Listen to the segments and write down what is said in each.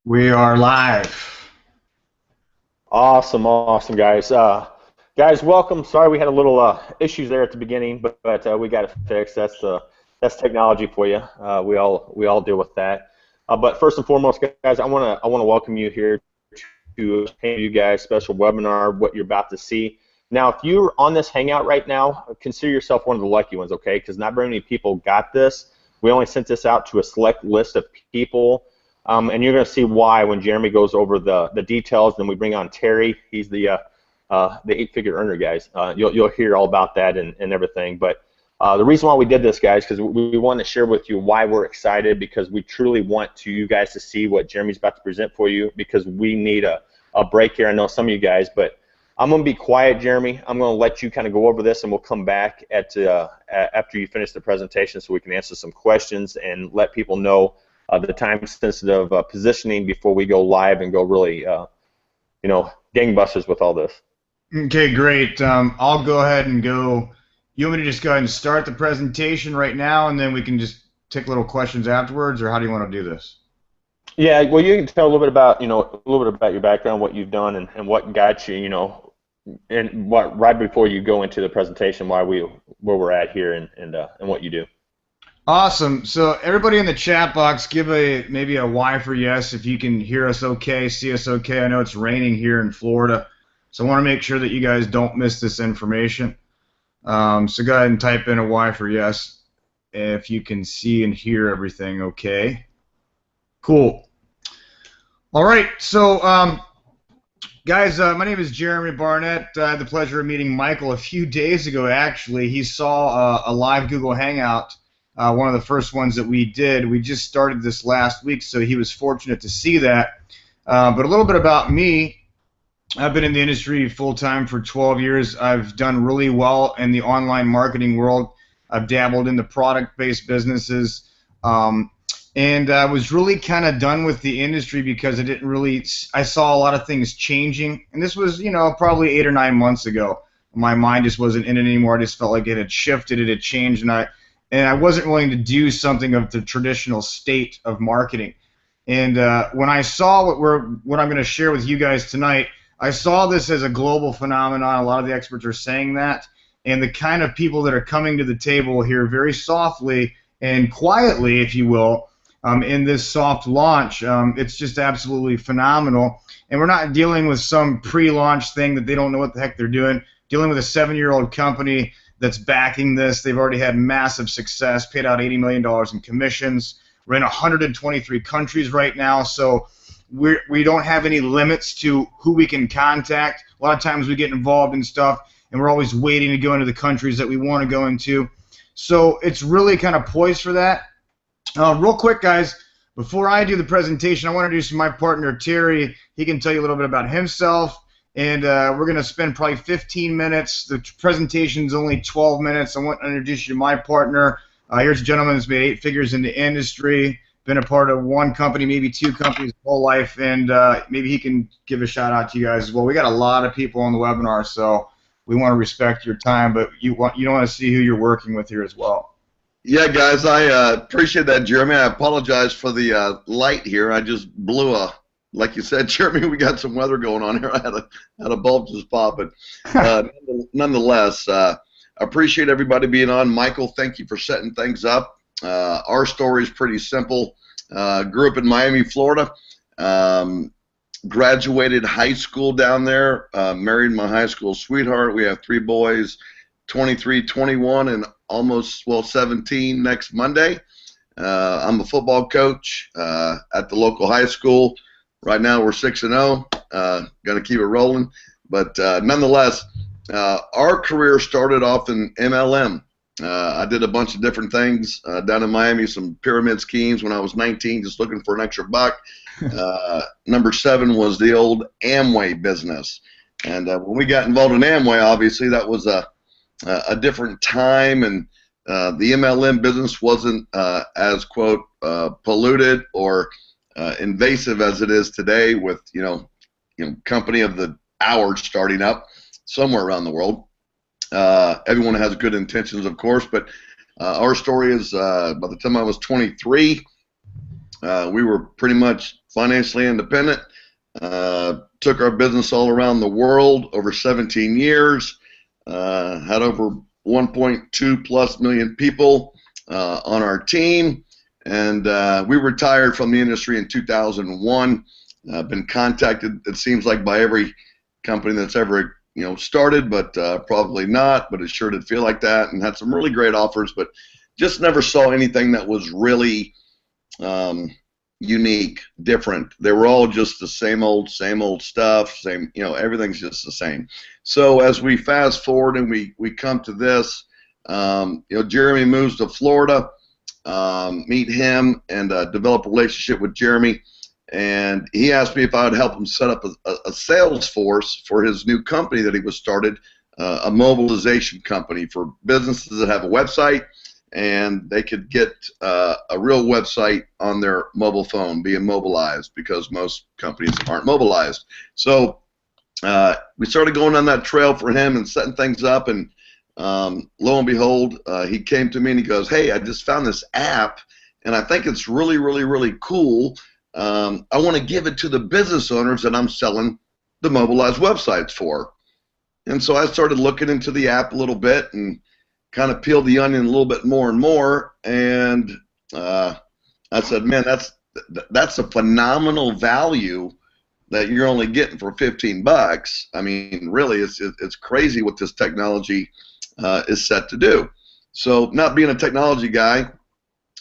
We are live. Awesome, awesome, guys. Guys, welcome. Sorry we had a little issues there at the beginning, but we got it fixed. That's technology for you. We all deal with that. But first and foremost, guys, I wanna welcome you here to you guys special webinar. What you're about to see now. If you're on this Hangout right now, consider yourself one of the lucky ones, okay? Because not very many people got this. We only sent this out to a select list of people. And you're going to see why when Jeremy goes over the details. Then we bring on Terry. He's the eight-figure earner, guys. You'll hear all about that and everything. But the reason why we did this, guys, because we want to share with you why we're excited, because we truly want you guys to see what Jeremy's about to present for you, because we need a break here. I know some of you guys, but I'm going to be quiet, Jeremy. I'm going to let you kind of go over this, and we'll come back after you finish the presentation so we can answer some questions and let people know the time-sensitive positioning before we go live and go really, gangbusters with all this. Okay, great. I'll go ahead and go. You want me to just go ahead and start the presentation right now, and then we can just take little questions afterwards, or how do you want to do this? Yeah, well, you can tell a little bit about, a little bit about your background, what you've done, and what got you, and what right before you go into the presentation, where we're at here and what you do. Awesome. So everybody in the chat box, give maybe a Y for yes if you can hear us okay, see us okay. I know it's raining here in Florida, so I want to make sure that you guys don't miss this information. So go ahead and type in a Y for yes if you can see and hear everything okay. Cool. All right. So, guys, my name is Jeremy Barnett. I had the pleasure of meeting Michael a few days ago, actually. He saw a live Google Hangout, one of the first ones that we did. We just started this last week, so he was fortunate to see that. But a little bit about me. I've been in the industry full-time for 12 years. I've done really well in the online marketing world. I've dabbled in the product-based businesses. And I was really kind of done with the industry because I saw a lot of things changing. And this was, probably 8 or 9 months ago. My mind just wasn't in it anymore. I just felt like it had shifted, it had changed, and I wasn't willing to do something of the traditional state of marketing. And when I saw what I'm going to share with you guys tonight, I saw this as a global phenomenon. A lot of the experts are saying that. And the kind of people that are coming to the table here very softly and quietly, if you will, in this soft launch, it's just absolutely phenomenal. And we're not dealing with some pre-launch thing that they don't know what the heck they're doing. Dealing with a 7-year-old company that's backing this. They've already had massive success, paid out $80 million in commissions. We're in 123 countries right now, so we don't have any limits to who we can contact. A lot of times we get involved in stuff, and we're always waiting to go into the countries that we want to go into. So it's really kind of poised for that. Real quick, guys, before I do the presentation, I want to introduce my partner, Terry. He can tell you a little bit about himself, and we're going to spend probably 15 minutes. The presentation is only 12 minutes. I want to introduce you to my partner. Here's a gentleman that's made 8 figures in the industry, been a part of one company, maybe 2 companies his whole life, and maybe he can give a shout out to you guys as well. We got a lot of people on the webinar, so we want to respect your time, but you don't want to see who you're working with here as well. Yeah, guys, I appreciate that, Jeremy. I apologize for the light here. I just blew like you said, Jeremy, we got some weather going on here. I had a bulb just pop, but nonetheless, appreciate everybody being on. Michael, thank you for setting things up. Our story is pretty simple. Grew up in Miami, Florida. Graduated high school down there. Married my high school sweetheart. We have 3 boys, 23, 21, and almost 17 next Monday. I'm a football coach at the local high school. Right now we're 6-0. Going to keep it rolling, but nonetheless, our career started off in MLM. I did a bunch of different things down in Miami, some pyramid schemes when I was 19, just looking for an extra buck. Number 7 was the old Amway business, and when we got involved in Amway, obviously that was a different time, and the MLM business wasn't as quote polluted or invasive as it is today, with company of the hour starting up somewhere around the world. Everyone has good intentions, of course, but our story is by the time I was 23, We were pretty much financially independent. Took our business all around the world over 17 years. Had over 1.2 plus million people on our team, and we retired from the industry in 2001. Been contacted, it seems like, by every company that's ever started, but probably not. But it sure did feel like that, and had some really great offers, but just never saw anything that was really unique, different. They were all just the same old stuff. Same, everything's just the same. So as we fast forward and we come to this, Jeremy moves to Florida. Meet him and develop a relationship with Jeremy. And he asked me if I would help him set up a sales force for his new company that he was started, a mobilization company for businesses that have a website, and they could get a real website on their mobile phone, being mobilized, because most companies aren't mobilized. So we started going on that trail for him and setting things up, and lo and behold, he came to me and he goes, "Hey, I just found this app, and I think it's really, really, really cool. I want to give it to the business owners that I'm selling the mobilized websites for." And so I started looking into the app a little bit and kind of peeled the onion a little bit more and more. And I said, "Man, that's a phenomenal value that you're only getting for $15. I mean, really, it's crazy what this technology is set to do." So, not being a technology guy,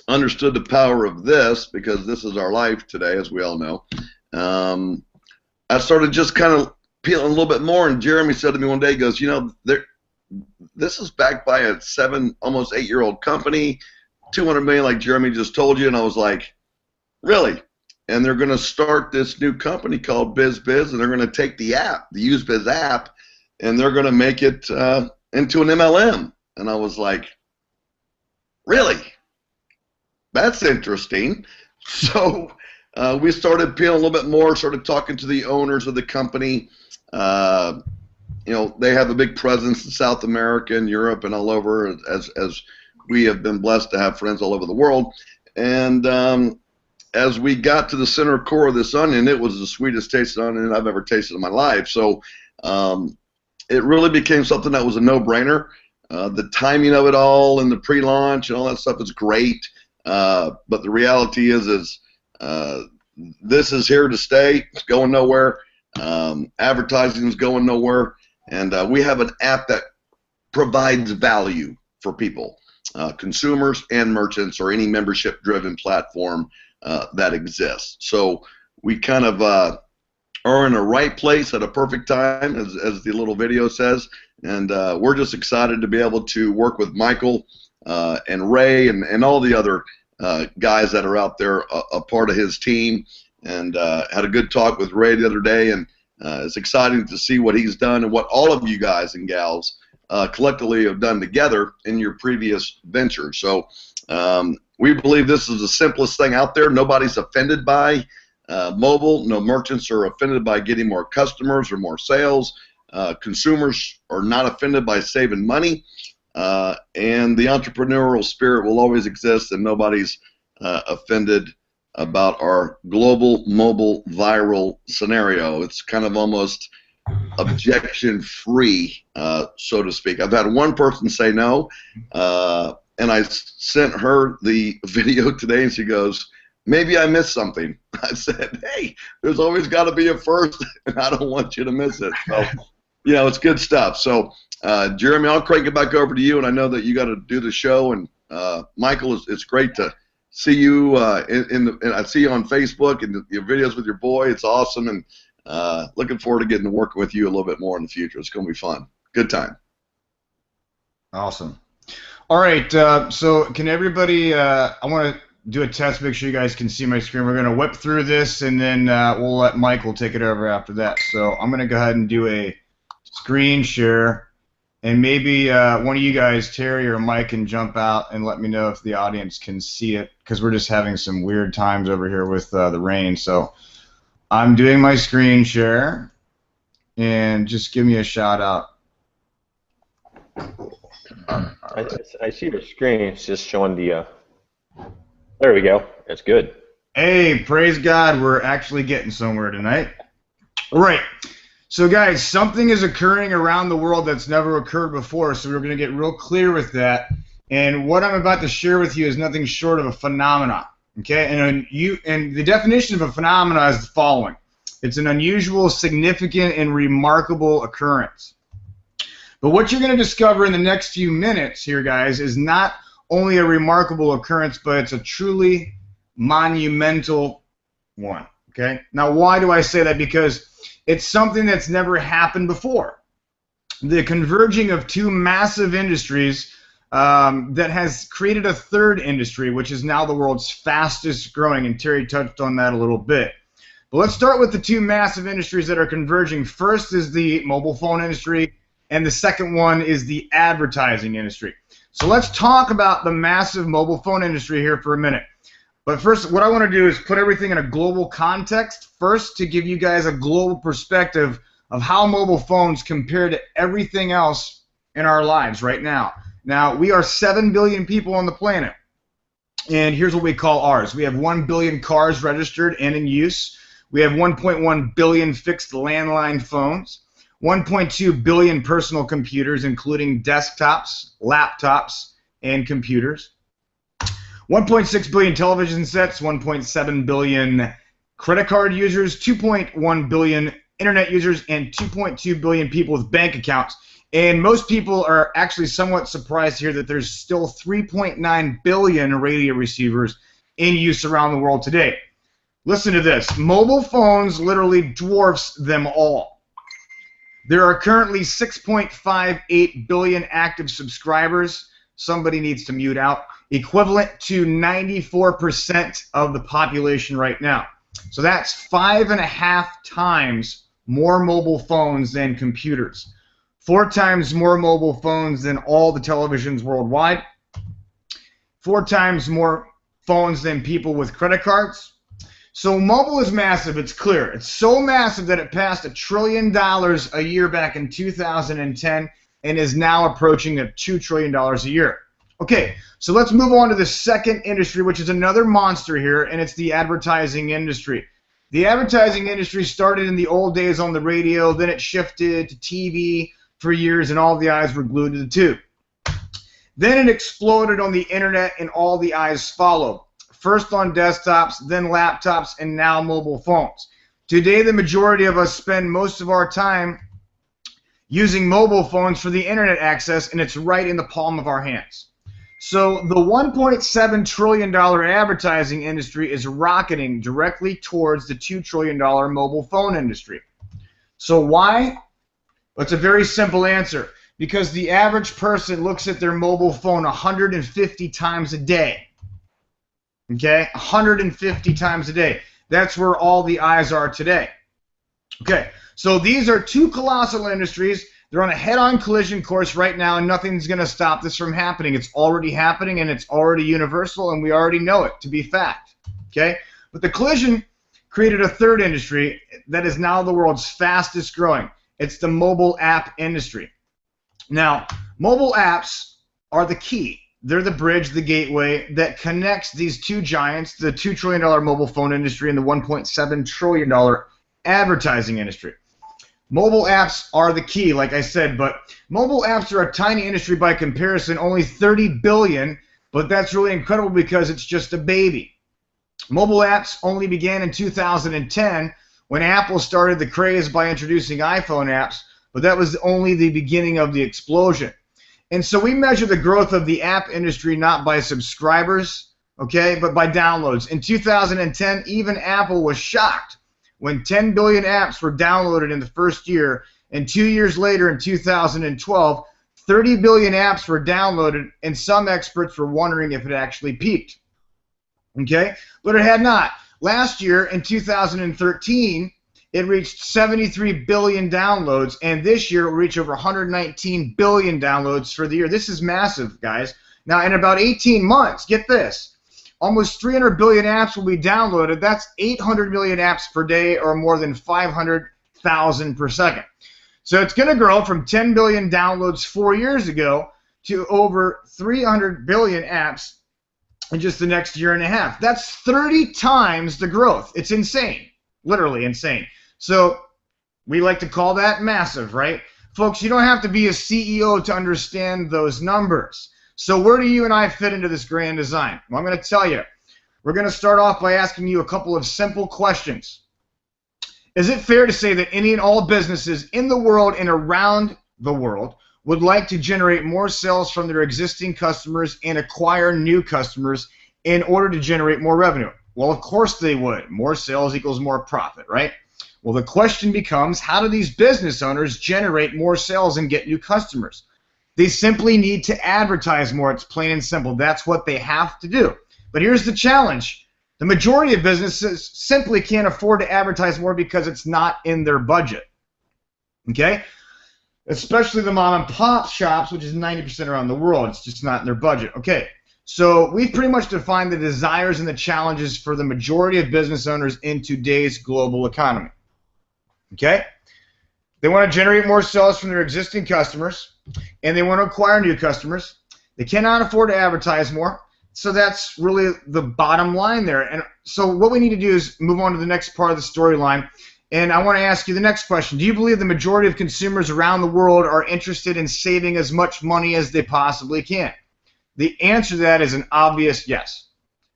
understood the power of this, because this is our life today, as we all know. I started just kind of peeling a little bit more, and Jeremy said to me one day, he goes, "This is backed by a 7, almost 8-year-old company, 200 million, like Jeremy just told you." And I was like, "Really?" And they're going to start this new company called BizBiz, and they're going to take the app, the UseBiz app, and they're going to make it into an MLM. And I was like, "Really? That's interesting." So we started peeling a little bit more, started talking to the owners of the company. They have a big presence in South America and Europe and all over, as we have been blessed to have friends all over the world. And as we got to the center core of this onion, it was the sweetest tasting onion I've ever tasted in my life. So it really became something that was a no-brainer. The timing of it all and the pre-launch and all that stuff is great. But the reality is this is here to stay. It's going nowhere. Advertising is going nowhere. And we have an app that provides value for people, consumers and merchants, or any membership-driven platform that exists. So we kind of are in the right place at a perfect time, as the little video says. And we're just excited to be able to work with Michael and Ray and all the other guys that are out there, a part of his team. And had a good talk with Ray the other day, and it's exciting to see what he's done and what all of you guys and gals collectively have done together in your previous ventures. So we believe this is the simplest thing out there. Nobody's offended by mobile. No merchants are offended by getting more customers or more sales. Consumers are not offended by saving money. And the entrepreneurial spirit will always exist, and nobody's offended about our global mobile viral scenario. It's kind of almost objection-free, so to speak. I've had one person say no, and I sent her the video today, and she goes, "Maybe I missed something." I said, "Hey, there's always got to be a first, and I don't want you to miss it." So, it's good stuff. So, Jeremy, I'll crank it back over to you, and I know that you got to do the show. And Michael, it's great to see you and I see you on Facebook and your videos with your boy. It's awesome, and looking forward to getting to work with you a little bit more in the future. It's going to be fun. Good time. Awesome. All right, so can everybody, I want to do a test, make sure you guys can see my screen. We're going to whip through this, and then we'll let Michael take it over after that. So I'm going to go ahead and do a screen share, and maybe one of you guys, Terry or Mike, can jump out and let me know if the audience can see it, because we're just having some weird times over here with the rain. So I'm doing my screen share, and just give me a shout out. I see the screen. It's just showing the. There we go. That's good. Hey, praise God, we're actually getting somewhere tonight. All right. So, guys, something is occurring around the world that's never occurred before, so we're going to get real clear with that. And what I'm about to share with you is nothing short of a phenomenon. Okay? And the definition of a phenomenon is the following: it's an unusual, significant, and remarkable occurrence. But what you're going to discover in the next few minutes here, guys, is not only a remarkable occurrence, but it's a truly monumental one. Okay? Now, why do I say that? Because it's something that's never happened before. The converging of two massive industries that has created a third industry, which is now the world's fastest growing, and Terry touched on that a little bit. But let's start with the two massive industries that are converging. First is the mobile phone industry, and the second one is the advertising industry. So let's talk about the massive mobile phone industry here for a minute. But first, what I want to do is put everything in a global context first to give you guys a global perspective of how mobile phones compare to everything else in our lives right now. Now, we are 7 billion people on the planet, and here's what we call ours. We have 1 billion cars registered and in use. We have 1.1 billion fixed landline phones, 1.2 billion personal computers, including desktops, laptops, and computers, 1.6 billion television sets, 1.7 billion credit card users, 2.1 billion internet users, and 2.2 billion people with bank accounts. And most people are actually somewhat surprised here that there's still 3.9 billion radio receivers in use around the world today. Listen to this. Mobile phones literally dwarfs them all. There are currently 6.58 billion active subscribers. Somebody needs to mute out. Equivalent to 94% of the population right now. So that's 5.5 times more mobile phones than computers. 4 times more mobile phones than all the televisions worldwide. 4 times more phones than people with credit cards. So mobile is massive, it's clear. It's so massive that it passed $1 trillion a year back in 2010 and is now approaching $2 trillion a year. Okay, so let's move on to the second industry, which is another monster here, and it's the advertising industry. The advertising industry started in the old days on the radio, then it shifted to TV for years, and all the eyes were glued to the tube. Then it exploded on the internet, and all the eyes followed. First on desktops, then laptops, and now mobile phones. Today, the majority of us spend most of our time using mobile phones for the internet access, and it's right in the palm of our hands. So the $1.7 trillion advertising industry is rocketing directly towards the $2 trillion mobile phone industry. So why? Well, it's a very simple answer. Because the average person looks at their mobile phone 150 times a day. Okay, 150 times a day. That's where all the eyes are today. Okay, so these are two colossal industries. They're on a head-on collision course right now, and nothing's going to stop this from happening. It's already happening, and it's already universal, and we already know it to be fact. Okay, but the collision created a third industry that is now the world's fastest growing. It's the mobile app industry. Now, mobile apps are the key. They're the bridge, the gateway that connects these two giants, the $2 trillion mobile phone industry and the $1.7 trillion advertising industry. Mobile apps are the key, like I said, but mobile apps are a tiny industry by comparison, only 30 billion, but that's really incredible because it's just a baby. Mobile apps only began in 2010 when Apple started the craze by introducing iPhone apps, but that was only the beginning of the explosion. And so we measure the growth of the app industry not by subscribers, okay, but by downloads. In 2010, even Apple was shocked when 10 billion apps were downloaded in the first year, and 2 years later in 2012, 30 billion apps were downloaded, and some experts were wondering if it actually peaked. Okay, but it had not. Last year, in 2013, it reached 73 billion downloads, and this year it will reach over 119 billion downloads for the year. This is massive, guys. Now, in about 18 months, get this, almost 300 billion apps will be downloaded. That's 800 million apps per day, or more than 500,000 per second. So it's going to grow from 10 billion downloads 4 years ago to over 300 billion apps in just the next year and a half. That's 30 times the growth. It's insane, literally insane. So we like to call that massive, right? Folks, you don't have to be a CEO to understand those numbers. So where do you and I fit into this grand design? Well, I'm going to tell you. We're going to start off by asking you a couple of simple questions. Is it fair to say that any and all businesses in the world and around the world would like to generate more sales from their existing customers and acquire new customers in order to generate more revenue? Well, of course they would. More sales equals more profit, right? Well, the question becomes, how do these business owners generate more sales and get new customers? They simply need to advertise more. It's plain and simple. That's what they have to do. But here's the challenge. The majority of businesses simply can't afford to advertise more because it's not in their budget. Okay? Especially the mom and pop shops, which is 90% around the world. It's just not in their budget. Okay. So we've pretty much defined the desires and the challenges for the majority of business owners in today's global economy. Okay? They want to generate more sales from their existing customers, and they want to acquire new customers. They cannot afford to advertise more. So that's really the bottom line there. And so what we need to do is move on to the next part of the storyline. And I want to ask you the next question. Do you believe the majority of consumers around the world are interested in saving as much money as they possibly can? The answer to that is an obvious yes.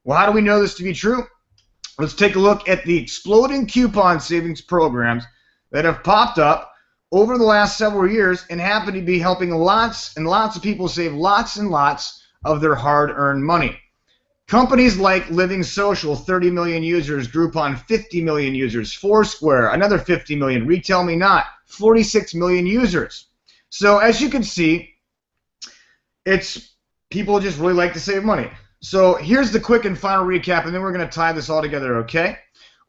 Well, how do we know this to be true? Let's take a look at the exploding coupon savings programs that have popped up over the last several years and happen to be helping lots and lots of people save lots and lots of their hard-earned money. Companies like Living Social, 30 million users, Groupon, 50 million users, Foursquare, another 50 million, Retail Me Not, 46 million users. So as you can see, it's people just really like to save money. So here's the quick and final recap, and then we're going to tie this all together, okay?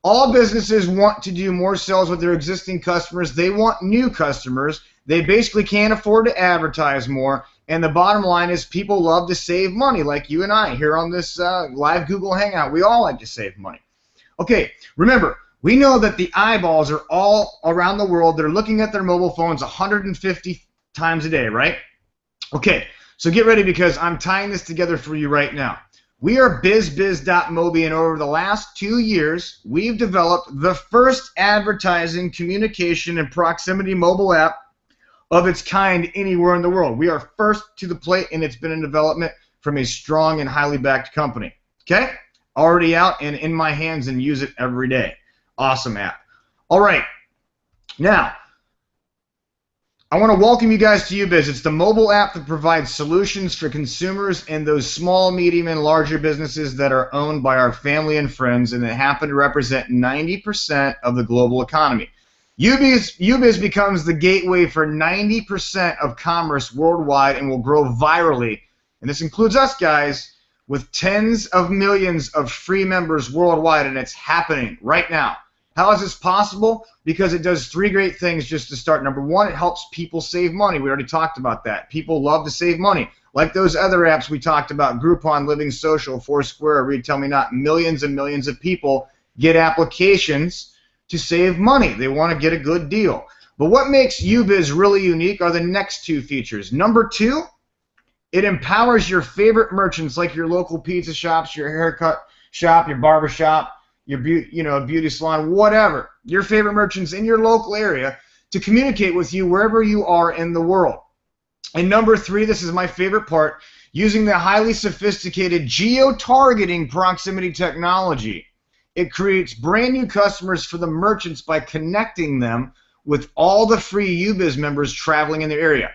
All businesses want to do more sales with their existing customers. They want new customers. They basically can't afford to advertise more. And the bottom line is people love to save money, like you and I here on this live Google Hangout. We all like to save money. Okay, remember, we know that the eyeballs are all around the world. They're looking at their mobile phones 150 times a day, right? Okay, so get ready because I'm tying this together for you right now. We are BizBiz.Mobi, and over the last 2 years, we've developed the first advertising, communication, and proximity mobile app of its kind anywhere in the world. We are first to the plate, and it's been in development from a strong and highly backed company. Okay? Already out and in my hands and use it every day. Awesome app. All right. Now, I want to welcome you guys to UBiz. It's the mobile app that provides solutions for consumers and those small, medium, and larger businesses that are owned by our family and friends and that happen to represent 90% of the global economy. UBiz becomes the gateway for 90% of commerce worldwide and will grow virally. And this includes us, guys, with tens of millions of free members worldwide, and it's happening right now. How is this possible? Because it does three great things just to start. Number one, it helps people save money. We already talked about that. People love to save money. Like those other apps we talked about, Groupon, Living Social, Foursquare, Retail Me Not, millions and millions of people get applications to save money. They want to get a good deal. But what makes UBiz really unique are the next two features. Number two, it empowers your favorite merchants like your local pizza shops, your haircut shop, your barber shop, your beauty salon, whatever, your favorite merchants in your local area to communicate with you wherever you are in the world. And number three, this is my favorite part, using the highly sophisticated geo-targeting proximity technology. It creates brand new customers for the merchants by connecting them with all the free UBiz members traveling in their area.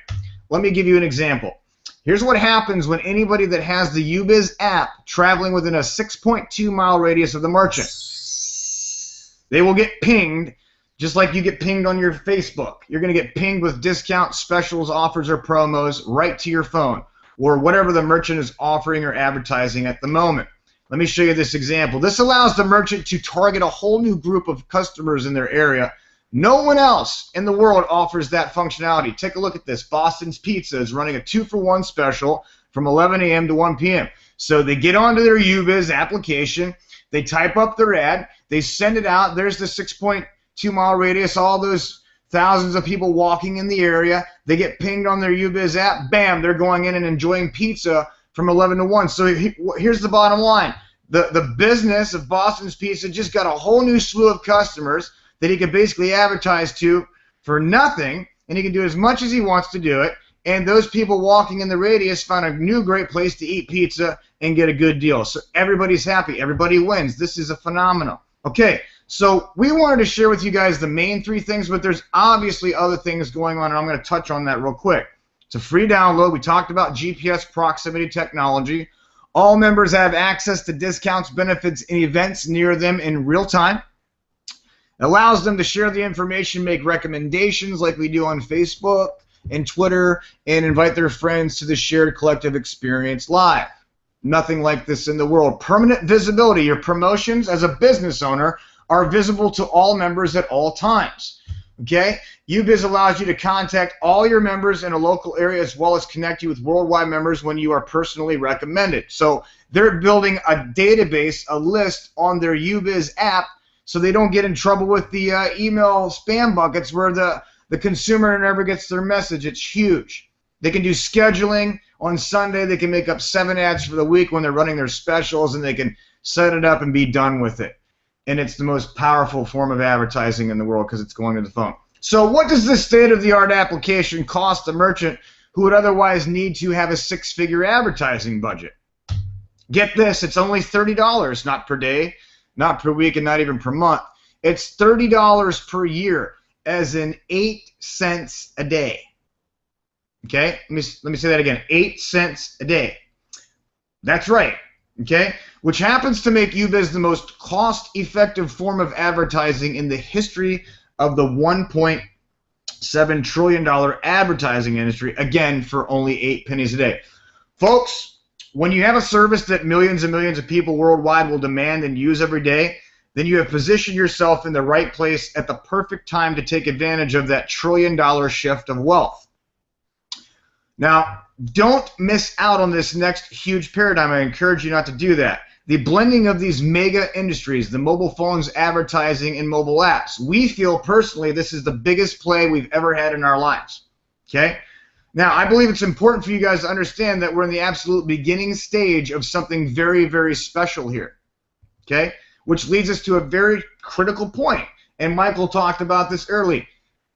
Let me give you an example. Here's what happens when anybody that has the UBiz app traveling within a 6.2 mile radius of the merchant. They will get pinged just like you get pinged on your Facebook. You're going to get pinged with discount specials, offers, or promos right to your phone or whatever the merchant is offering or advertising at the moment. Let me show you this example. This allows the merchant to target a whole new group of customers in their area. No one else in the world offers that functionality. Take a look at this. Boston's Pizza is running a 2-for-1 special from 11 a.m. to 1 p.m. So they get onto their UBiz application, they type up their ad, they send it out. There's the 6.2 mile radius, all those thousands of people walking in the area. They get pinged on their UBiz app. Bam, they're going in and enjoying pizza from 11 to 1. So here's the bottom line. The business of Boston's Pizza just got a whole new slew of customers that he can basically advertise to for nothing, and he can do as much as he wants to do it. And those people walking in the radius found a new great place to eat pizza and get a good deal. So everybody's happy. Everybody wins. This is a phenomenon. Okay, so we wanted to share with you guys the main 3 things, but there's obviously other things going on, and I'm going to touch on that real quick. It's a free download. We talked about GPS proximity technology. All members have access to discounts, benefits, and events near them in real time. It allows them to share the information, make recommendations like we do on Facebook and Twitter, and invite their friends to the shared collective experience live. Nothing like this in the world. Permanent visibility. Your promotions as a business owner are visible to all members at all times. Okay? UBiz allows you to contact all your members in a local area as well as connect you with worldwide members when you are personally recommended. So they're building a database, a list on their UBiz app so they don't get in trouble with the email spam buckets where the consumer never gets their message. It's huge. They can do scheduling on Sunday. They can make up 7 ads for the week when they're running their specials, and they can set it up and be done with it. And it's the most powerful form of advertising in the world because it's going to the phone. So what does this state-of-the-art application cost a merchant who would otherwise need to have a 6-figure advertising budget? Get this, it's only $30, not per day, not per week, and not even per month. It's $30 per year, as in 8 cents a day. Okay, let me say that again, 8 cents a day. That's right, okay? Which happens to make UBiz the most cost-effective form of advertising in the history of the $1.7 trillion advertising industry, again, for only 8 pennies a day. Folks, when you have a service that millions and millions of people worldwide will demand and use every day, then you have positioned yourself in the right place at the perfect time to take advantage of that trillion-dollar shift of wealth. Now, don't miss out on this next huge paradigm. I encourage you not to do that. The blending of these mega industries, the mobile phones, advertising, and mobile apps. We feel personally this is the biggest play we've ever had in our lives. Okay? Now, I believe it's important for you guys to understand that we're in the absolute beginning stage of something very, very special here. Okay? Which leads us to a very critical point. And Michael talked about this early.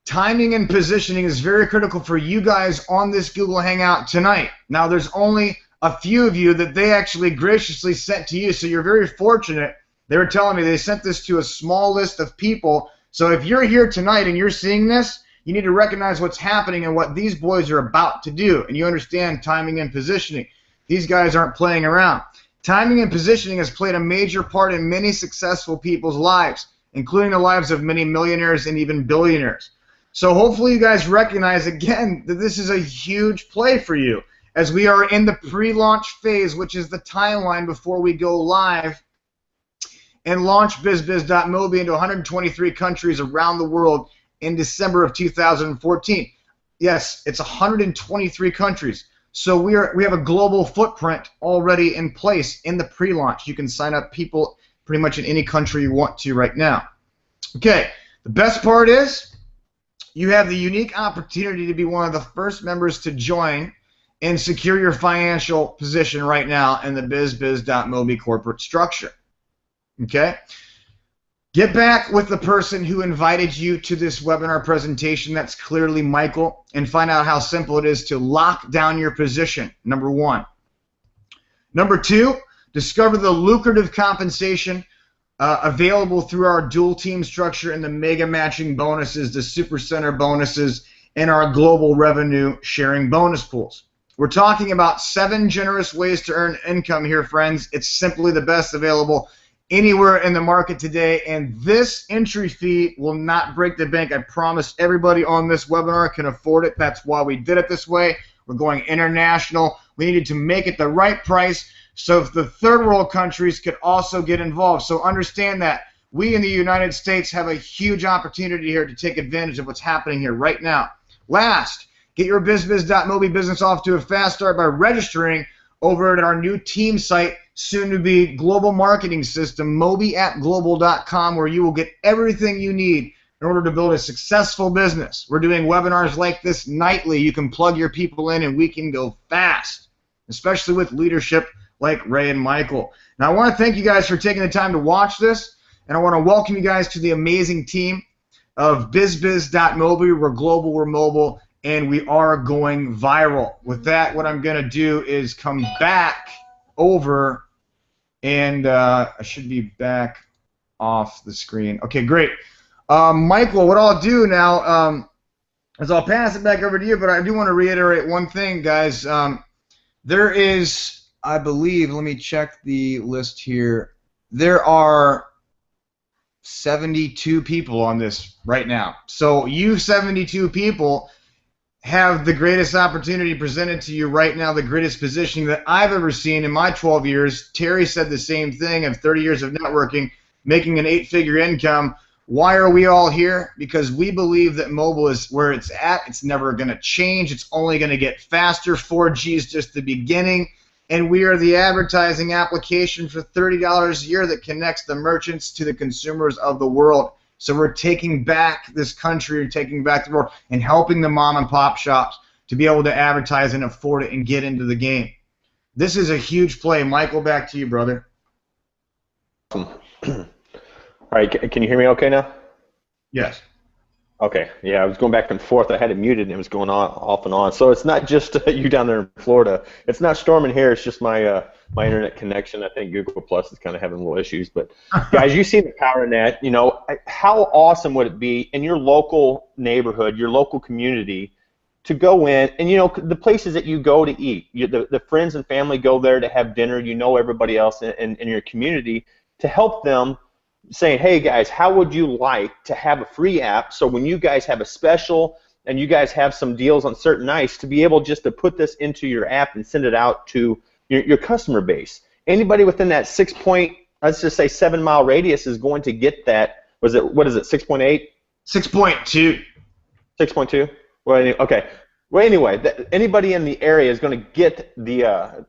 Timing and positioning is very critical for you guys on this Google Hangout tonight. Now, there's only a few of you that they actually graciously sent to you, so you're very fortunate. They were telling me they sent this to a small list of people. So if you're here tonight and you're seeing this, you need to recognize what's happening and what these boys are about to do. And you understand timing and positioning. These guys aren't playing around. Timing and positioning has played a major part in many successful people's lives, including the lives of many millionaires and even billionaires. So hopefully you guys recognize, again, that this is a huge play for you as we are in the pre-launch phase, which is the timeline before we go live and launch BizBiz.Mobi into 123 countries around the world in December of 2014. Yes, it's 123 countries. So we have a global footprint already in place in the pre-launch. You can sign up people pretty much in any country you want to right now. Okay, the best part is you have the unique opportunity to be one of the first members to join and secure your financial position right now in the BizBiz.Mobi corporate structure. Okay? Get back with the person who invited you to this webinar presentation, that's clearly Michael, and find out how simple it is to lock down your position, number 1. Number 2, discover the lucrative compensation available through our dual team structure and the mega matching bonuses, the super center bonuses, and our global revenue sharing bonus pools. We're talking about 7 generous ways to earn income here, friends. It's simply the best available anywhere in the market today, and this entry fee will not break the bank. I promise everybody on this webinar can afford it. That's why we did it this way. We're going international. We needed to make it the right price so if the third world countries could also get involved. So understand that we in the United States have a huge opportunity here to take advantage of what's happening here right now. Last, get your BizBiz.Mobi business off to a fast start by registering over at our new team site, soon to be global marketing system, mobiappglobal.com, where you will get everything you need in order to build a successful business. We're doing webinars like this nightly. You can plug your people in and we can go fast. especially with leadership like Ray and Michael. Now, I want to thank you guys for taking the time to watch this, and I want to welcome you guys to the amazing team of BizBiz.mobile. We're global, we're mobile, and we are going viral. With that, what I'm going to do is come back over, and I should be back off the screen. Okay, great. Michael, what I'll do now is I'll pass it back over to you, but I do want to reiterate one thing, guys. There is, I believe, let me check the list here. There are 72 people on this right now. So you 72 people have the greatest opportunity presented to you right now, the greatest positioning that I've ever seen in my 12 years. Terry said the same thing of 30 years of networking, making an 8-figure income. Why are we all here? Because we believe that mobile is where it's at. It's never going to change. It's only going to get faster. 4G is just the beginning. And we are the advertising application for $30 a year that connects the merchants to the consumers of the world. So we're taking back this country, taking back the world, and helping the mom and pop shops to be able to advertise and afford it and get into the game. This is a huge play. Michael, back to you, brother. Awesome. All right, can you hear me okay now? Yes. Okay, yeah, I was going back and forth. I had it muted and it was going on off and on. So it's not just you down there in Florida. It's not storming here. It's just my my internet connection. I think Google Plus is kind of having little issues. But guys, you've seen the power in that. You know, how awesome would it be in your local neighborhood, your local community, to go in and, you know, the places that you go to eat, the friends and family go there to have dinner. You know everybody else in your community, to help them, saying, hey guys, how would you like to have a free app, so when you guys have a special and you guys have some deals on certain nights, to be able just to put this into your app and send it out to your customer base. Anybody within that let's just say 7-mile radius is going to get that. What is it, 6.8? 6.2. 6.2? Well, okay. Well, anyway, anybody in the area is going to get the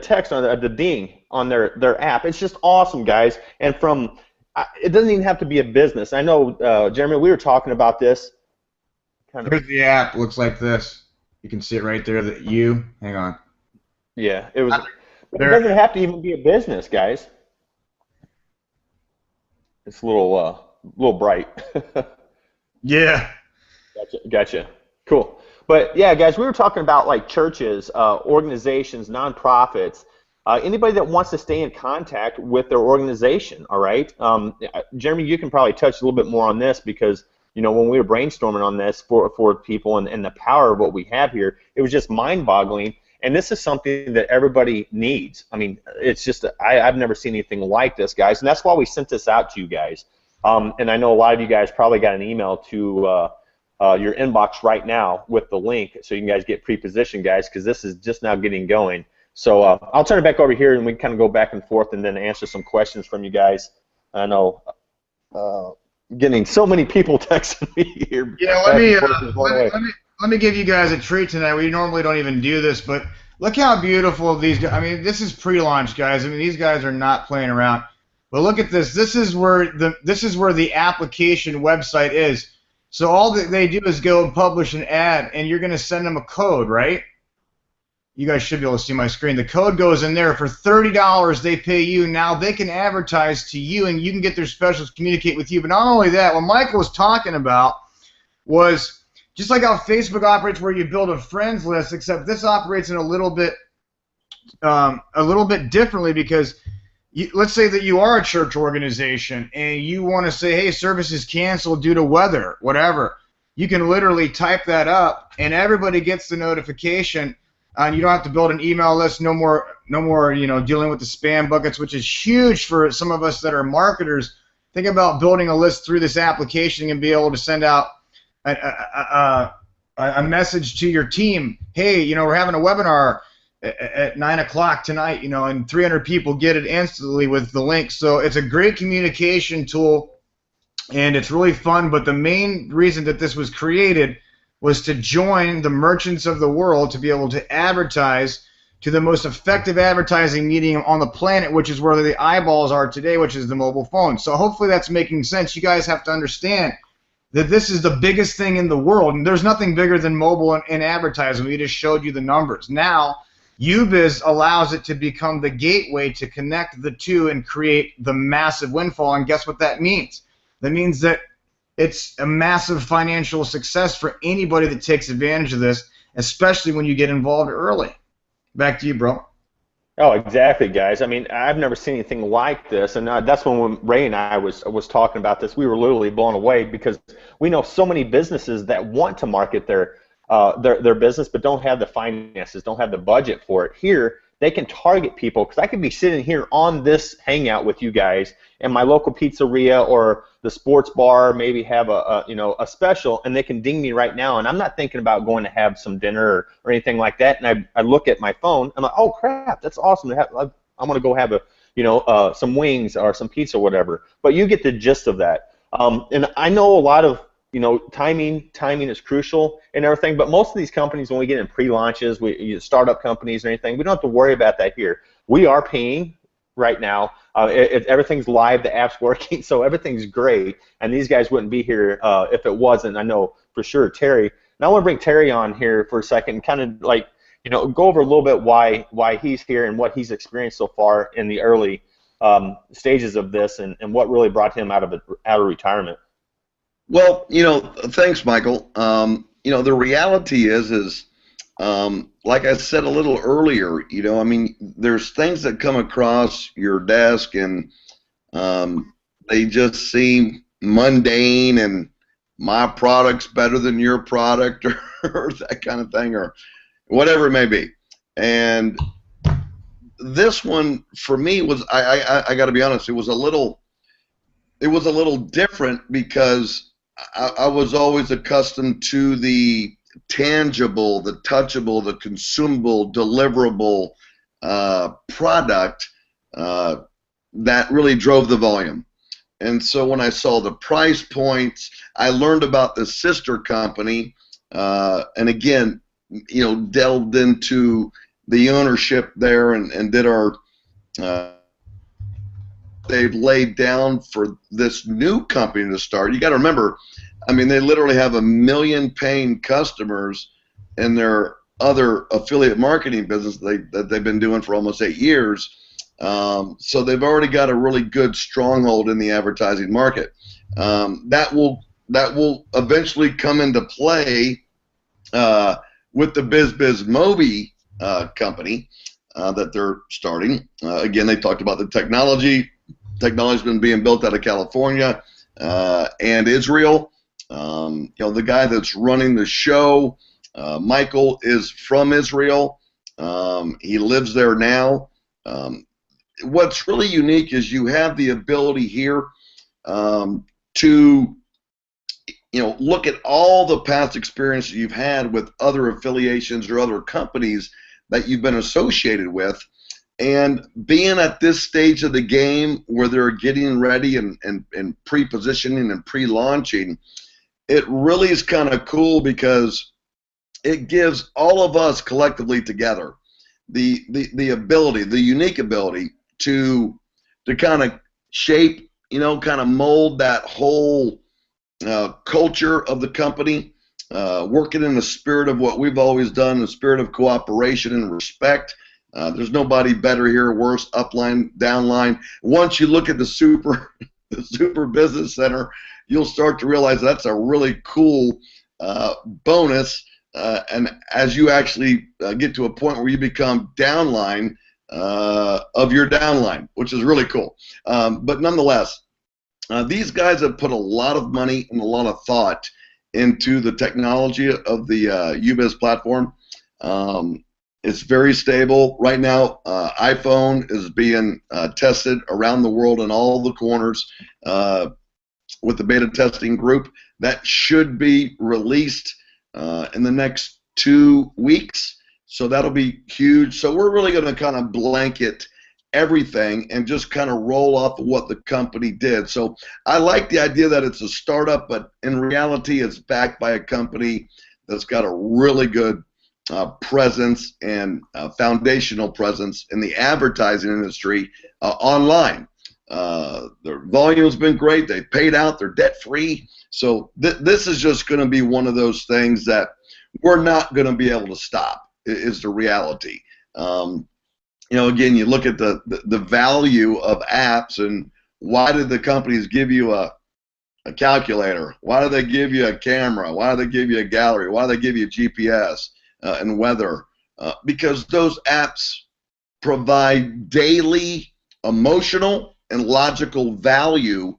text on the ding on their app. It's just awesome, guys. And it doesn't even have to be a business. I know, Jeremy, we were talking about this. Here's the app. Looks like this. You can see it right there. Hang on. Yeah, it doesn't have to even be a business, guys. It's a little bright. Yeah. Gotcha. Cool. But yeah, guys, we were talking about like churches, organizations, nonprofits. Anybody that wants to stay in contact with their organization, all right? Jeremy, you can probably touch a little bit more on this, because, you know, when we were brainstorming on this for people and the power of what we have here, it was just mind-boggling. And this is something that everybody needs. I mean, it's just, I've never seen anything like this, guys. And that's why we sent this out to you guys. And I know a lot of you guys probably got an email to your inbox right now with the link, so you guys get pre-positioned, guys, because this is just now getting going. So I'll turn it back over here, and we can kind of go back and forth and then answer some questions from you guys. I know getting so many people texting me here. Yeah, let me give you guys a treat tonight. We normally don't even do this, but look how beautiful these guys. I mean, this is pre-launch, guys. I mean, these guys are not playing around. But look at this. This is where the application website is. So all that they do is go and publish an ad, and you're going to send them a code, right? You guys should be able to see my screen. The code goes in there. For $30, they pay you. Now they can advertise to you, and you can get their specials, communicate with you. But not only that, what Michael was talking about was just like how Facebook operates, where you build a friends list, except this operates in a little bit differently, because let's say that you are a church organization and you want to say, hey, service is canceled due to weather, whatever. You can literally type that up, and everybody gets the notification. And you don't have to build an email list. No more, dealing with the spam buckets, which is huge for some of us that are marketers. Think about building a list through this application and be able to send out a message to your team. Hey, we're having a webinar at 9 o'clock tonight, and 300 people get it instantly with the link. So it's a great communication tool, and it's really fun. But the main reason that this was created was to join the merchants of the world, to be able to advertise to the most effective advertising medium on the planet, which is where the eyeballs are today, which is the mobile phone. So hopefully that's making sense. You guys have to understand that this is the biggest thing in the world, and there's nothing bigger than mobile and advertising. We just showed you the numbers. Now, UBiz allows it to become the gateway to connect the two and create the massive windfall. And guess what that means? That means that it's a massive financial success for anybody that takes advantage of this, especially when you get involved early. Back to you, bro. Oh, exactly, guys. I mean, I've never seen anything like this, and that's when Ray and I was talking about this. We were literally blown away because we know so many businesses that want to market their business, but don't have the finances, don't have the budget for it. Here, they can target people, because I could be sitting here on this hangout with you guys, and my local pizzeria or the sports bar maybe have a special, and they can ding me right now, and I'm not thinking about going to have some dinner or anything like that. And I look at my phone, I'm like, oh crap, that's awesome to have. I'm gonna go have some wings or some pizza or whatever. But you get the gist of that. And I know a lot of timing is crucial and everything, but most of these companies, when we get in pre-launches, startup companies or anything, we don't have to worry about that here. We are paying right now. Everything's live, the app's working, so everything's great, and these guys wouldn't be here if it wasn't. I know for sure Terry. And I want to bring Terry on here for a second, kind of like, go over a little bit why he's here and what he's experienced so far in the early stages of this, and what really brought him out of retirement. Well, thanks, Michael. The reality is like I said a little earlier, there's things that come across your desk and they just seem mundane and my product's better than your product or that kind of thing or whatever it may be. And this one for me was, I got to be honest, it was a little different because I was always accustomed to the tangible, the touchable, the consumable, deliverable product that really drove the volume. And so when I saw the price points, I learned about the sister company, and again, delved into the ownership there and did our they've laid down for this new company to start. You got to remember, they literally have 1 million paying customers in their other affiliate marketing business that they've been doing for almost 8 years. So they've already got a really good stronghold in the advertising market. That will eventually come into play with the BizBizMobi company that they're starting. Again, they talked about the technology. Technology's been being built out of California and Israel. The guy that's running the show, Michael, is from Israel. He lives there now. What's really unique is you have the ability here to look at all the past experience you've had with other affiliations or other companies that you've been associated with. And being at this stage of the game where they're getting ready and pre-positioning and pre-launching, it really is kind of cool because it gives all of us collectively together the ability, the unique ability to kind of shape, kind of mold that whole culture of the company, working in the spirit of what we've always done, the spirit of cooperation and respect. There's nobody better here, worse, upline, downline. Once you look at the Super Business Center, you'll start to realize that's a really cool bonus. And as you actually get to a point where you become downline of your downline, which is really cool. But nonetheless, these guys have put a lot of money and a lot of thought into the technology of the UBiz platform. It's very stable. Right now, iPhone is being tested around the world in all the corners with the beta testing group. That should be released in the next 2 weeks. So that'll be huge. So we're really going to kind of blanket everything and just kind of roll off of what the company did. So I like the idea that it's a startup, but in reality it's backed by a company that's got a really good presence and foundational presence in the advertising industry online. Their volume's been great. They paid out. They're debt-free. So this is just going to be one of those things that we're not going to be able to stop, is the reality. Again, you look at the value of apps, and why did the companies give you a calculator? Why do they give you a camera? Why do they give you a gallery? Why do they give you GPS and weather? Because those apps provide daily emotional and logical value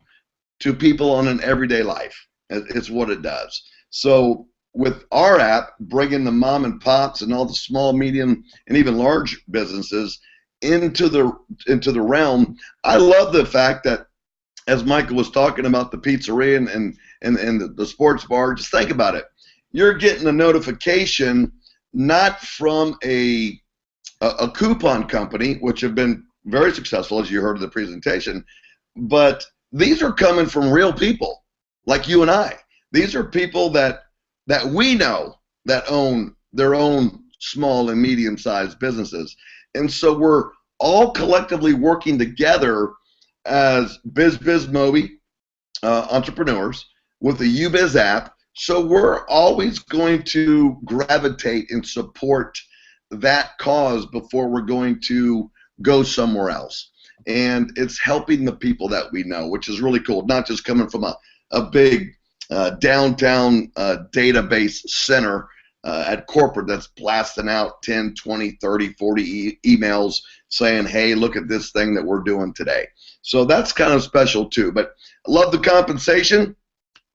to people on an everyday life. It's what it does. So with our app, bringing the mom and pops and all the small, medium, and even large businesses into the realm, I love the fact that, as Michael was talking about the pizzeria and the sports bar, just think about it. You're getting a notification not from a coupon company, which have been very successful, as you heard in the presentation, but these are coming from real people like you and I. These are people that we know that own their own small and medium-sized businesses. And so we're all collectively working together as BizBizMobi entrepreneurs with the UBiz app. So we're always going to gravitate and support that cause before we're going to go somewhere else. And it's helping the people that we know, which is really cool, not just coming from a big downtown database center at corporate that's blasting out 10, 20, 30, 40 emails saying, hey, look at this thing that we're doing today. So that's kind of special too. But I love the compensation.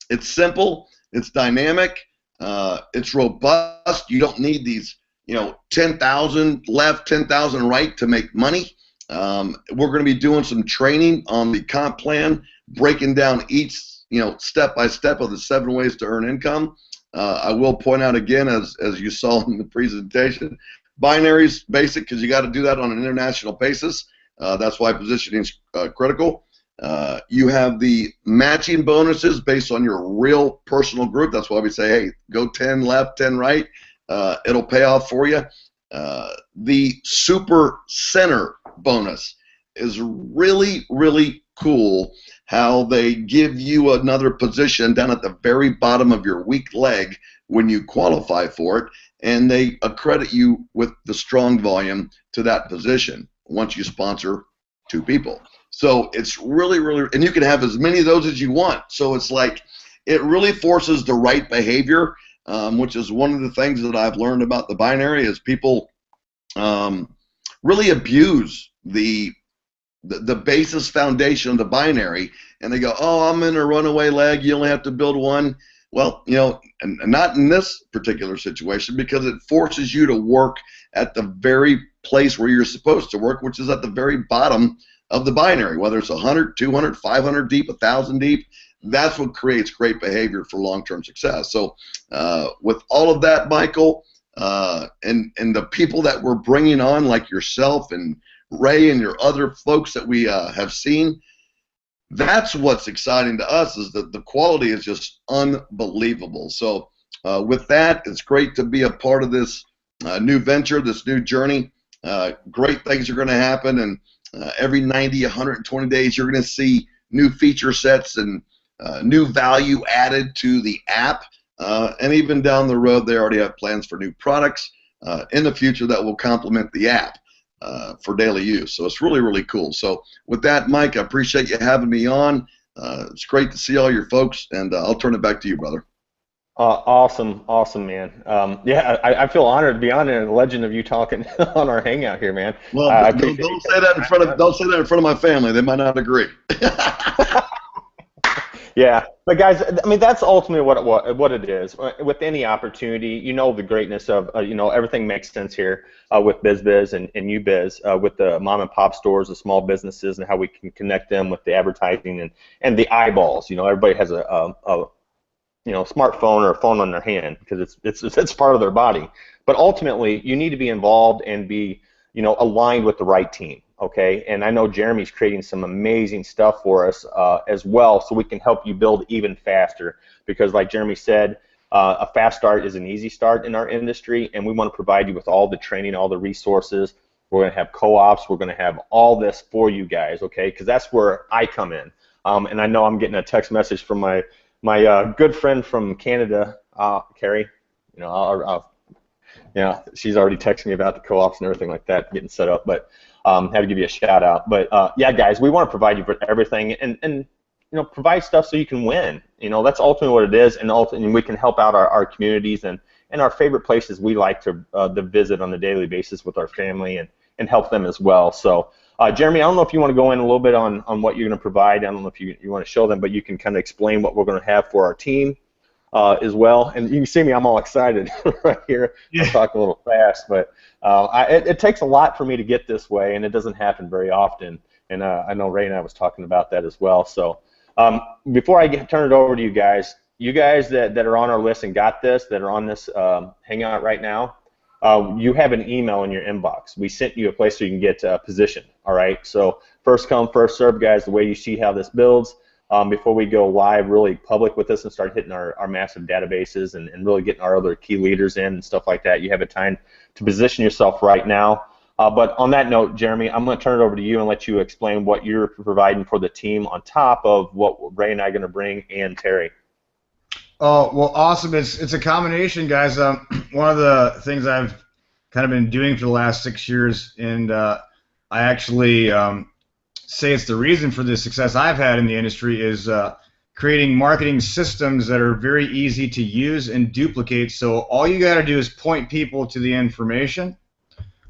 It's simple. It's dynamic. It's robust. You don't need these, 10,000 left, 10,000 right to make money. We're going to be doing some training on the comp plan, breaking down each, step by step of the 7 ways to earn income. I will point out again, as you saw in the presentation, binary's basic because you got to do that on an international basis. That's why positioning is critical. You have the matching bonuses based on your real personal group. That's why we say, hey, go 10 left, 10 right. It'll pay off for you. The super center bonus is really, really cool, how they give you another position down at the very bottom of your weak leg when you qualify for it, and they accredit you with the strong volume to that position once you sponsor 2 people. So it's really, really, and you can have as many of those as you want. So it's like, it really forces the right behavior, which is one of the things that I've learned about the binary is people really abuse the basis foundation of the binary, and they go, oh, I'm in a runaway leg, you only have to build one. Well, and not in this particular situation, because it forces you to work at the very place where you're supposed to work, which is at the very bottom of the binary, whether it's 100, 200, 500 deep, 1,000 deep. That's what creates great behavior for long-term success. So with all of that, Michael, and the people that we're bringing on, like yourself and Ray and your other folks that we have seen, that's what's exciting to us, is that the quality is just unbelievable. So with that, it's great to be a part of this new venture, this new journey. Great things are going to happen, and every 90, 120 days, you're going to see new feature sets and new value added to the app. And even down the road, they already have plans for new products in the future that will complement the app for daily use. So it's really, really cool. So with that, Mike, I appreciate you having me on. It's great to see all your folks, and I'll turn it back to you, brother. Awesome, man. Yeah, I feel honored to be on and a legend of you talking on our hangout here, man. Well, don't say that in front of my family. They might not agree. Yeah, but guys, I mean, that's ultimately what it is. With any opportunity, the greatness of, everything makes sense here with BizBiz and UBiz, with the mom and pop stores, the small businesses, and how we can connect them with the advertising and the eyeballs. Everybody has a smartphone or a phone on their hand because it's part of their body. But ultimately, you need to be involved and be, aligned with the right team. Okay, and I know Jeremy's creating some amazing stuff for us as well, so we can help you build even faster. Because, like Jeremy said, a fast start is an easy start in our industry, and we want to provide you with all the training, all the resources. We're going to have co-ops. We're going to have all this for you guys. Okay, because that's where I come in. And I know I'm getting a text message from my good friend from Canada, Carrie. Yeah, she's already texting me about the co-ops and everything like that, getting set up. But had to give you a shout out. But yeah, guys, we want to provide you with everything, and provide stuff so you can win. That's ultimately what it is, and ultimately we can help out our communities and our favorite places we like to visit on a daily basis with our family and help them as well. So, Jeremy, I don't know if you want to go in a little bit on what you're going to provide. I don't know if you want to show them, but you can kind of explain what we're going to have for our team as well. And you can see me, I'm all excited right here. Yeah. I'm talking a little fast, but it takes a lot for me to get this way, and it doesn't happen very often. And I know Ray and I was talking about that as well. So before I turn it over to you guys that are on our list and got this, that are on this Hangout right now, you have an email in your inbox. We sent you a place so you can get positioned, all right? So first come, first serve, guys, the way you see how this builds. Before we go live really public with this and start hitting our massive databases and really getting our other key leaders in and stuff like that, you have a time to position yourself right now. But on that note, Jeremy, I'm going to turn it over to you and let you explain what you're providing for the team on top of what Ray and I are going to bring, and Terry. Oh, well, awesome. It's a combination, guys. One of the things I've kind of been doing for the last 6 years, and I actually say it's the reason for the success I've had in the industry, is creating marketing systems that are very easy to use and duplicate. So all you got to do is point people to the information,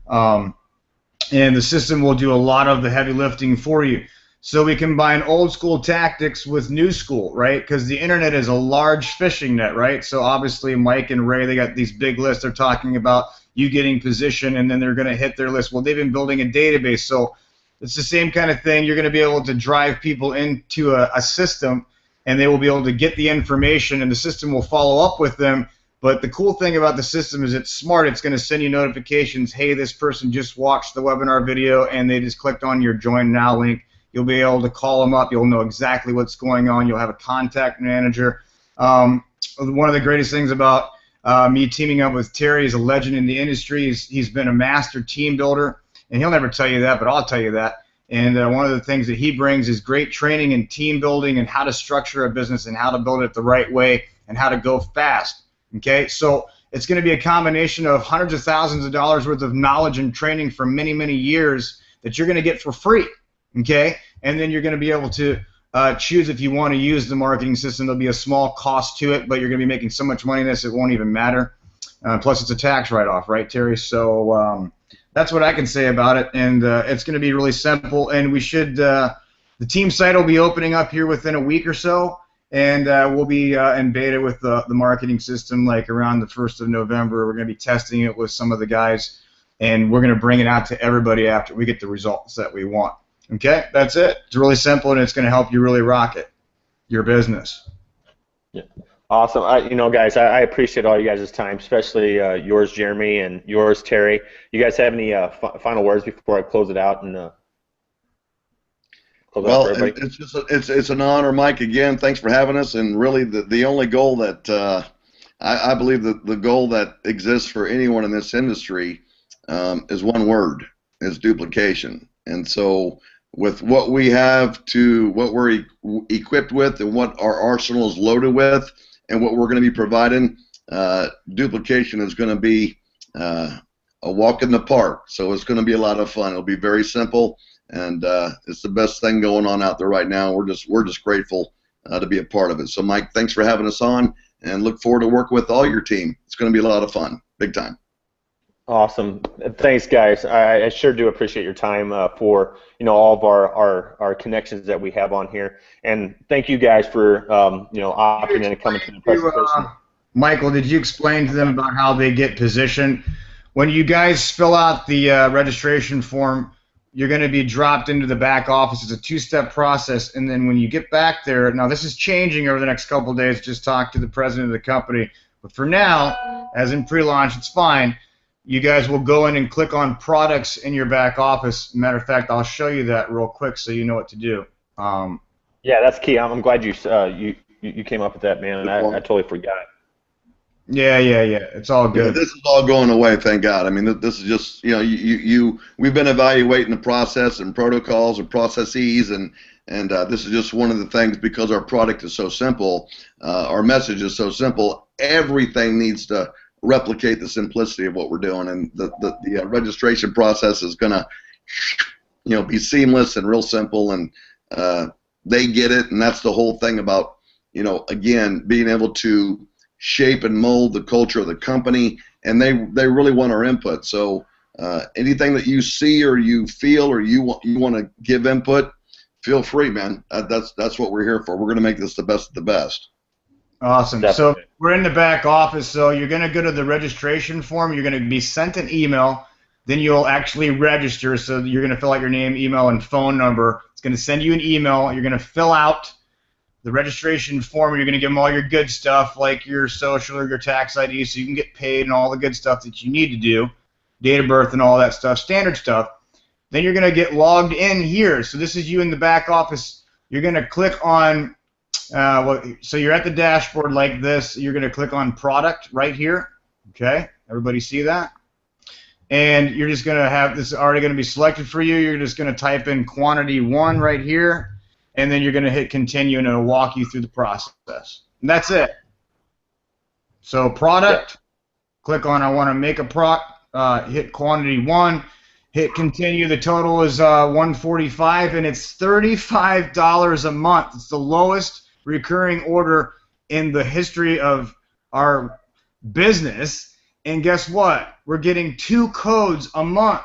and the system will do a lot of the heavy lifting for you. So we combine old school tactics with new school, right? Because the internet is a large fishing net, right? So obviously Mike and Ray, they got these big lists. They're talking about you getting position, and then they're going to hit their list. Well, they've been building a database. So it's the same kind of thing. You're going to be able to drive people into a system, and they will be able to get the information, and the system will follow up with them. But the cool thing about the system is it's smart. It's going to send you notifications. Hey, this person just watched the webinar video, and they just clicked on your Join Now link. You'll be able to call them up. You'll know exactly what's going on. You'll have a contact manager. One of the greatest things about me teaming up with Terry is a legend in the industry. He's been a master team builder, and he'll never tell you that, but I'll tell you that. And one of the things that he brings is great training in team building and how to structure a business and how to build it the right way and how to go fast. Okay, so it's going to be a combination of hundreds of thousands of dollars worth of knowledge and training for many, many years that you're going to get for free. Okay, and then you're going to be able to choose if you want to use the marketing system. There'll be a small cost to it, but you're going to be making so much money in this it won't even matter. Plus, it's a tax write-off, right, Terry? So that's what I can say about it, and it's going to be really simple. And we should the team site will be opening up here within a week or so, and we'll be in beta with the marketing system like around the 1st of November. We're going to be testing it with some of the guys, and we're going to bring it out to everybody after we get the results that we want. Okay, that's it. It's really simple, and it's going to help you really rock it, your business. Yeah, awesome. Guys, I appreciate all you guys' time, especially yours, Jeremy, and yours, Terry. You guys have any final words before I close it out and close well, out for everybody? it's an honor, Mike. Again, thanks for having us. And really, the only goal that I believe that the goal that exists for anyone in this industry is one word: is duplication. And so, with what we have to what we're equipped with and what our arsenal is loaded with and what we're going to be providing, duplication is going to be a walk in the park. So it's going to be a lot of fun. It'll be very simple, and it's the best thing going on out there right now. We're just grateful to be a part of it. So Mike, thanks for having us on, and look forward to working with all your team. It's going to be a lot of fun, big time. Awesome. Thanks, guys. I sure do appreciate your time for all of our connections that we have on here, and thank you guys for opting in and coming to the presentation. Michael, did you explain to them about how they get positioned? When you guys fill out the registration form, you're going to be dropped into the back office. It's a two-step process, and then when you get back there, now this is changing over the next couple of days. Just talk to the president of the company, but for now, as in pre-launch, it's fine. You guys will go in and click on products in your back office. Matter of fact, I'll show you that real quick so you know what to do. Yeah, that's key. I'm glad you came up with that, man, and I totally forgot. Yeah. It's all good. This is all going away, thank God. I mean, this is just we've been evaluating the process and protocols and processes, and this is just one of the things, because our product is so simple, our message is so simple. Everything needs to replicate the simplicity of what we're doing, and the registration process is going to, be seamless and real simple, and they get it, and that's the whole thing about, again, being able to shape and mold the culture of the company, and they really want our input. So anything that you see or you feel or you want to give input, feel free, man. That's what we're here for. We're going to make this the best of the best. Awesome. Definitely. So we're in the back office. So you're going to go to the registration form. You're going to be sent an email. Then you'll actually register. So you're going to fill out your name, email, and phone number. It's going to send you an email. You're going to fill out the registration form. You're going to give them all your good stuff, like your social or your tax ID, so you can get paid and all the good stuff that you need to do, date of birth and all that stuff, standard stuff. Then you're going to get logged in here. So this is you in the back office. You're going to click on, so you're at the dashboard like this. You're going to click on product right here. Okay, everybody see that? And you're just going to have this already going to be selected for you. You're just going to type in quantity 1 right here, and then you're going to hit continue, and it'll walk you through the process. And that's it. So product, click on I want to make a hit quantity 1, hit continue. The total is $145, and it's $35 a month. It's the lowest recurring order in the history of our business. And guess what? We're getting 2 codes a month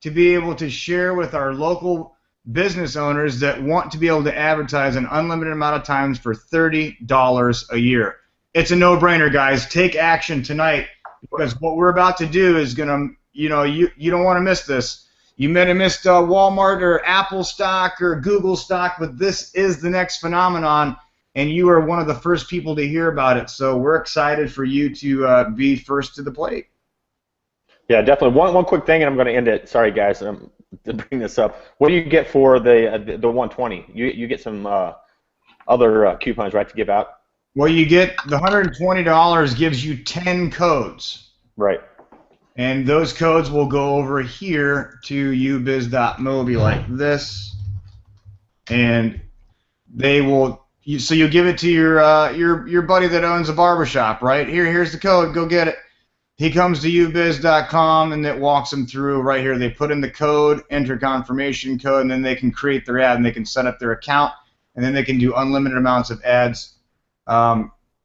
to be able to share with our local business owners that want to be able to advertise an unlimited amount of times for $30 a year. It's a no-brainer, guys. Take action tonight, because what we're about to do is going to, you don't want to miss this. You may have missed Walmart or Apple stock or Google stock, but this is the next phenomenon, and you are one of the first people to hear about it. So we're excited for you to be first to the plate. Yeah, definitely. One quick thing, and I'm going to end it. Sorry, guys, to bring this up. What do you get for the 120? You get some other coupons, right, to give out? Well, you get the $120 gives you 10 codes. Right. And those codes will go over here to ubiz.mobi like this, and they will. So you give it to your buddy that owns a barbershop, right? Here's the code. Go get it. He comes to ubiz.com, and it walks them through right here. They put in the code, enter confirmation code, and then they can create their ad, and they can set up their account, and then they can do unlimited amounts of ads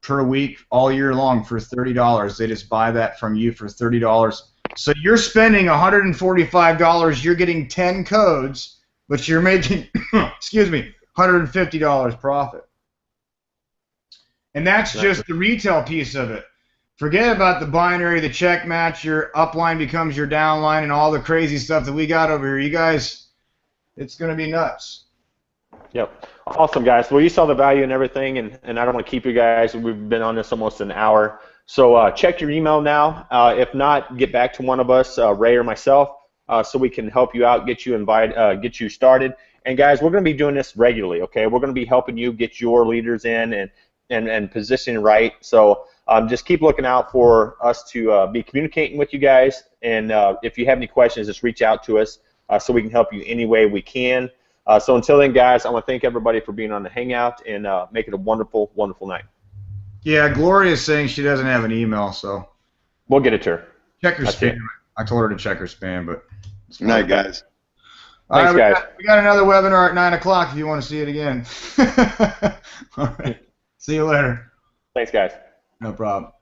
per week all year long for $30. They just buy that from you for $30. So you're spending $145. You're getting 10 codes, but you're making, excuse me, $150 profit. And that's just the retail piece of it. Forget about the binary, the check match, your upline becomes your downline, and all the crazy stuff that we got over here. You guys, it's going to be nuts. Yep. Awesome, guys. Well, you saw the value and everything, and I don't want to keep you guys. We've been on this almost an hour. So check your email now. If not, get back to one of us, Ray or myself, so we can help you out, get you started. And, guys, we're going to be doing this regularly, okay? We're going to be helping you get your leaders in and positioning right. So just keep looking out for us to be communicating with you guys. And if you have any questions, just reach out to us so we can help you any way we can. So until then, guys, I want to thank everybody for being on the Hangout, and make it a wonderful, wonderful night. Yeah, Gloria is saying she doesn't have an email, so we'll get it to her. Check her spam. I told her to check her spam, but good night, guys. Thanks, guys. We got another webinar at 9 o'clock if you want to see it again. All right. See you later. Thanks, guys. No problem.